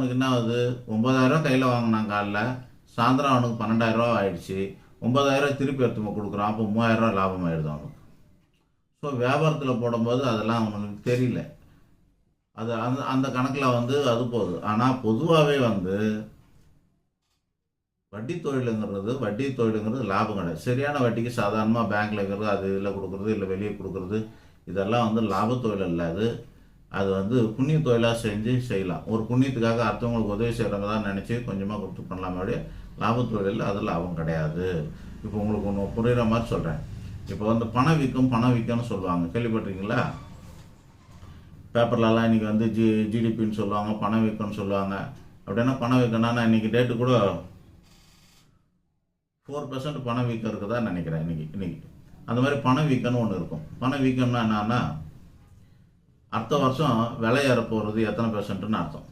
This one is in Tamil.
அவனுக்கு என்ன ஆகுது, 9,000 கையில் வாங்கினான் காலைல, சாயந்தரம் அவனுக்கு 12,000 ஆயிடுச்சு. 9,000 திருப்பி எடுத்து கொடுக்குறான். அப்போ 3,000 லாபம் ஆயிடுது அவனுக்கு. ஸோ வியாபாரத்தில் போடும்போது அதெல்லாம் அவனுக்கு தெரியல. அது அந்த அந்த கணக்கில் அது போகுது. ஆனால் பொதுவாகவே வட்டி தொழிலுங்கிறது லாபம் கிடையாது. சரியான வட்டிக்கு சாதாரணமாக பேங்க்கில் இருக்கிறது, அது இதில் கொடுக்குறது, இல்லை வெளியே கொடுக்குறது, இதெல்லாம் லாப தொழில் இல்லை. அது புண்ணிய தொழிலாக செய்யலாம். ஒரு புண்ணியத்துக்காக அடுத்தவங்களுக்கு உதவி செய்கிறவங்க தான் நினச்சி கொஞ்சமாக கொடுத்து பண்ணலாமே, லாப தொழில் அது லாபம் கிடையாது. இப்போ உங்களுக்கு ஒன்று புரிகிற மாதிரி சொல்கிறேன். இப்போ பணவீக்கம்னு சொல்லுவாங்க, கேள்விப்பட்டிருக்கீங்களா? பேப்பர்லலாம் இன்றைக்கி ஜிடிபின்னு சொல்லுவாங்க, பணவீக்கம்னு சொல்லுவாங்க. அப்படின்னா பணவீக்கம்னா இன்றைக்கி டேட்டு கூட 4% பணவீக்கம் இருக்குதா நினைக்கிறேன். இன்னைக்கு அந்த மாதிரி பணவீக்கம்னு ஒன்று இருக்கும். பணவீக்கம்னா என்னன்னா, அடுத்த வருஷம் விலை ஏற போகிறது எத்தனை பெர்சன்ட்னு அர்த்தம்.